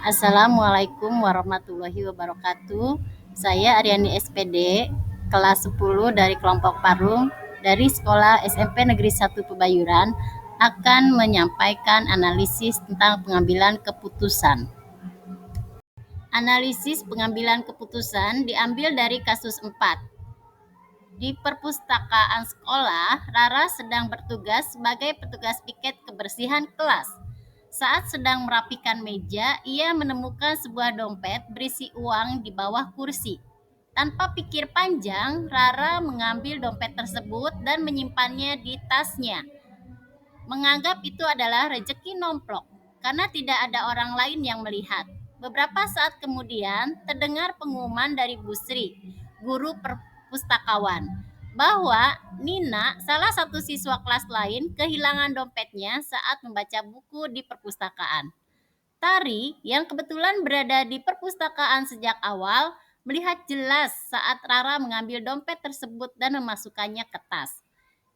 Assalamualaikum warahmatullahi wabarakatuh. Saya Aryani SPD, kelas 10 dari kelompok Parung dari Sekolah SMP Negeri 1 Pebayuran akan menyampaikan analisis tentang pengambilan keputusan. Analisis pengambilan keputusan diambil dari kasus 4. Di perpustakaan sekolah, Rara sedang bertugas sebagai petugas piket kebersihan kelas. Saat sedang merapikan meja, ia menemukan sebuah dompet berisi uang di bawah kursi. Tanpa pikir panjang, Rara mengambil dompet tersebut dan menyimpannya di tasnya. Menganggap itu adalah rejeki nomplok, karena tidak ada orang lain yang melihat. Beberapa saat kemudian, terdengar pengumuman dari Bu Sri, guru perpustakawan, bahwa Nina, salah satu siswa kelas lain, kehilangan dompetnya saat membaca buku di perpustakaan. Tari, yang kebetulan berada di perpustakaan sejak awal, melihat jelas saat Rara mengambil dompet tersebut dan memasukkannya ke tas.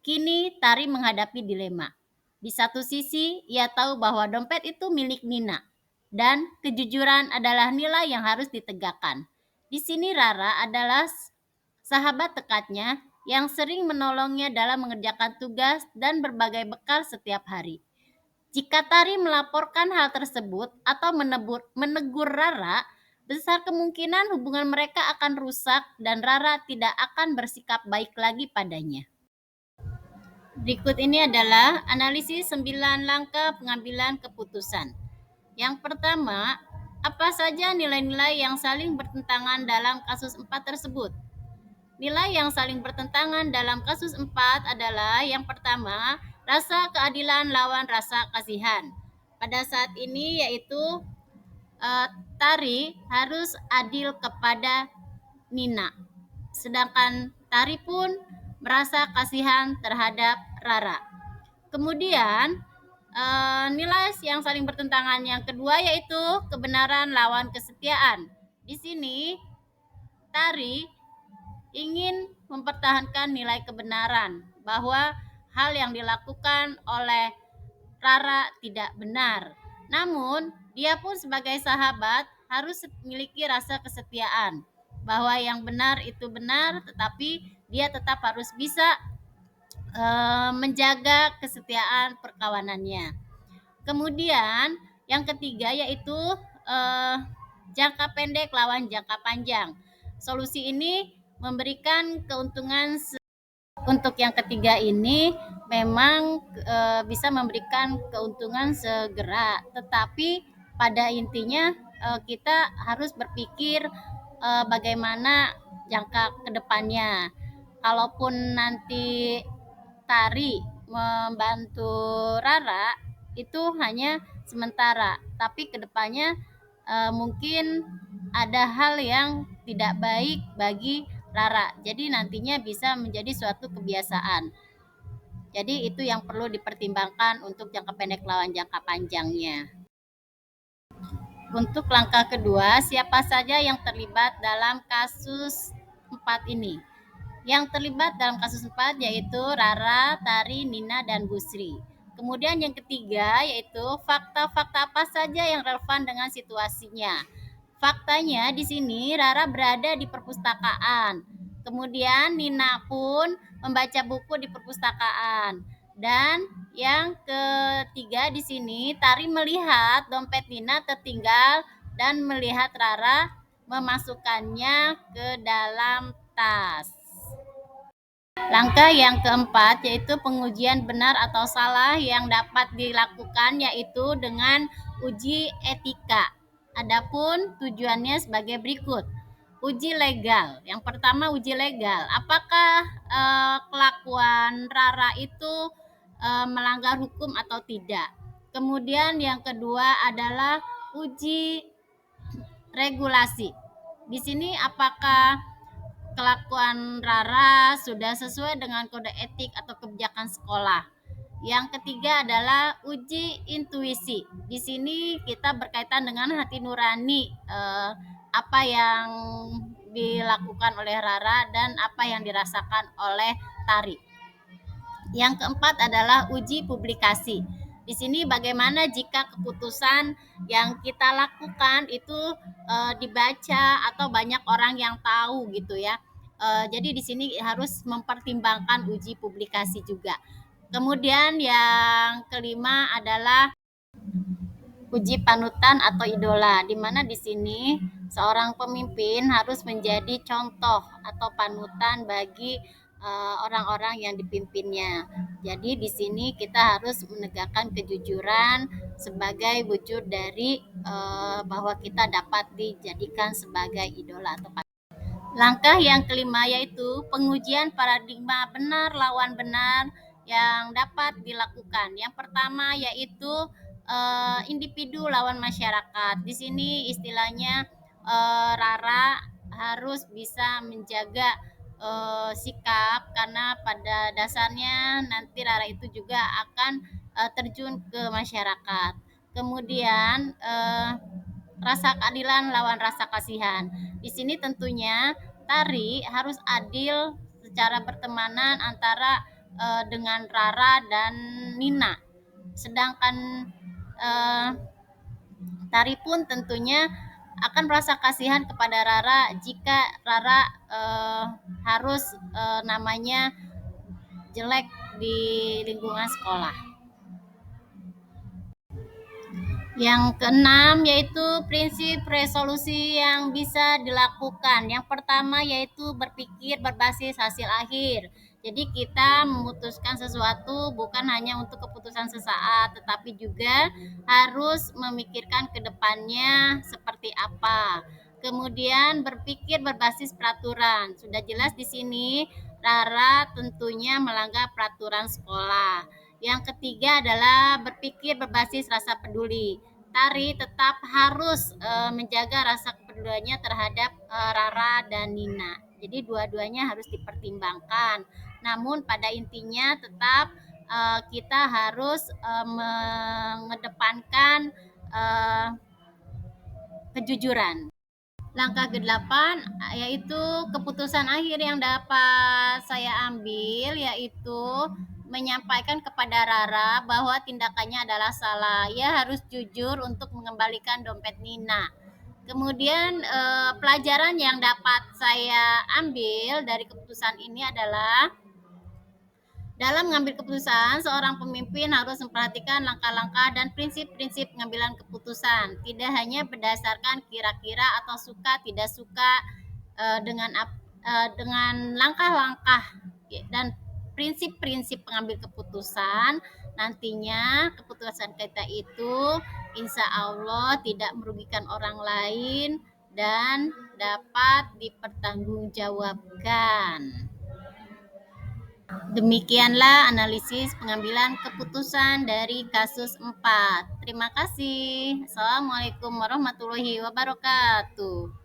Kini Tari menghadapi dilema. Di satu sisi, ia tahu bahwa dompet itu milik Nina, dan kejujuran adalah nilai yang harus ditegakkan. Di sini Rara adalah sahabat dekatnya yang sering menolongnya dalam mengerjakan tugas dan berbagai bekal setiap hari. Jika Tari melaporkan hal tersebut atau menegur Rara, besar kemungkinan hubungan mereka akan rusak dan Rara tidak akan bersikap baik lagi padanya. Berikut ini adalah analisis 9 langkah pengambilan keputusan. Yang pertama, apa saja nilai-nilai yang saling bertentangan dalam kasus 4 tersebut? Nilai yang saling bertentangan dalam kasus 4 adalah yang pertama, rasa keadilan lawan rasa kasihan. Pada saat ini yaitu Tari harus adil kepada Nina. Sedangkan Tari pun merasa kasihan terhadap Rara. Kemudian nilai yang saling bertentangan yang kedua yaitu kebenaran lawan kesetiaan. Di sini Tari ingin mempertahankan nilai kebenaran bahwa hal yang dilakukan oleh Rara tidak benar. Namun, dia pun sebagai sahabat harus memiliki rasa kesetiaan bahwa yang benar itu benar, tetapi dia tetap harus bisa menjaga kesetiaan perkawanannya. Kemudian yang ketiga yaitu jangka pendek lawan jangka panjang. Solusi ini memberikan keuntungan. Untuk yang ketiga ini memang bisa memberikan keuntungan segera, tetapi pada intinya kita harus berpikir bagaimana jangka kedepannya. Kalaupun nanti Tari membantu Rara itu hanya sementara, tapi kedepannya mungkin ada hal yang tidak baik bagi Rara. Jadi nantinya bisa menjadi suatu kebiasaan. Jadi itu yang perlu dipertimbangkan untuk jangka pendek lawan jangka panjangnya. Untuk langkah kedua, siapa saja yang terlibat dalam kasus 4 ini? Yang terlibat dalam kasus 4 yaitu Rara, Tari, Nina, dan Busri. Kemudian yang ketiga yaitu fakta-fakta apa saja yang relevan dengan situasinya. Faktanya di sini Rara berada di perpustakaan. Kemudian Nina pun membaca buku di perpustakaan. Dan yang ketiga di sini Tari melihat dompet Nina tertinggal dan melihat Rara memasukkannya ke dalam tas. Langkah yang keempat yaitu pengujian benar atau salah yang dapat dilakukan yaitu dengan uji etika. Adapun tujuannya sebagai berikut. Uji legal. Yang pertama uji legal. Apakah kelakuan Rara itu melanggar hukum atau tidak? Kemudian yang kedua adalah uji regulasi. Di sini apakah kelakuan Rara sudah sesuai dengan kode etik atau kebijakan sekolah. Yang ketiga adalah uji intuisi. Di sini kita berkaitan dengan hati nurani, apa yang dilakukan oleh Rara dan apa yang dirasakan oleh Tari. Yang keempat adalah uji publikasi. Di sini bagaimana jika keputusan yang kita lakukan itu dibaca atau banyak orang yang tahu gitu ya. Jadi di sini harus mempertimbangkan uji publikasi juga. Kemudian yang kelima adalah uji panutan atau idola, di mana di sini seorang pemimpin harus menjadi contoh atau panutan bagi orang-orang yang dipimpinnya. Jadi di sini kita harus menegakkan kejujuran sebagai wujud dari bahwa kita dapat dijadikan sebagai idola atau panutan. Langkah yang kelima yaitu pengujian paradigma benar lawan benar yang dapat dilakukan. Yang pertama yaitu individu lawan masyarakat. Di sini istilahnya Rara harus bisa menjaga sikap, karena pada dasarnya nanti Rara itu juga akan terjun ke masyarakat. Kemudian rasa keadilan lawan rasa kasihan. Di sini tentunya Tari harus adil secara pertemanan antara dengan Rara dan Nina. Sedangkan Tari pun tentunya akan merasa kasihan kepada Rara jika Rara harus namanya jelek di lingkungan sekolah. Yang keenam yaitu prinsip resolusi yang bisa dilakukan. Yang pertama yaitu berpikir berbasis hasil akhir. Jadi kita memutuskan sesuatu bukan hanya untuk keputusan sesaat, tetapi juga harus memikirkan ke depannya seperti apa. Kemudian berpikir berbasis peraturan. Sudah jelas di sini Rara tentunya melanggar peraturan sekolah. Yang ketiga adalah berpikir berbasis rasa peduli. Tari tetap harus menjaga rasa kepeduliannya terhadap Rara dan Nina. Jadi dua-duanya harus dipertimbangkan. Namun pada intinya tetap kita harus mengedepankan kejujuran. Langkah ke-8 yaitu keputusan akhir yang dapat saya ambil yaitu menyampaikan kepada Rara bahwa tindakannya adalah salah. Ia harus jujur untuk mengembalikan dompet Nina. Kemudian pelajaran yang dapat saya ambil dari keputusan ini adalah dalam mengambil keputusan, seorang pemimpin harus memperhatikan langkah-langkah dan prinsip-prinsip pengambilan keputusan, tidak hanya berdasarkan kira-kira atau suka tidak suka dengan langkah-langkah dan prinsip-prinsip pengambil keputusan. Nantinya keputusan kita itu insya Allah tidak merugikan orang lain dan dapat dipertanggungjawabkan. Demikianlah analisis pengambilan keputusan dari kasus 4. Terima kasih. Assalamualaikum warahmatullahi wabarakatuh.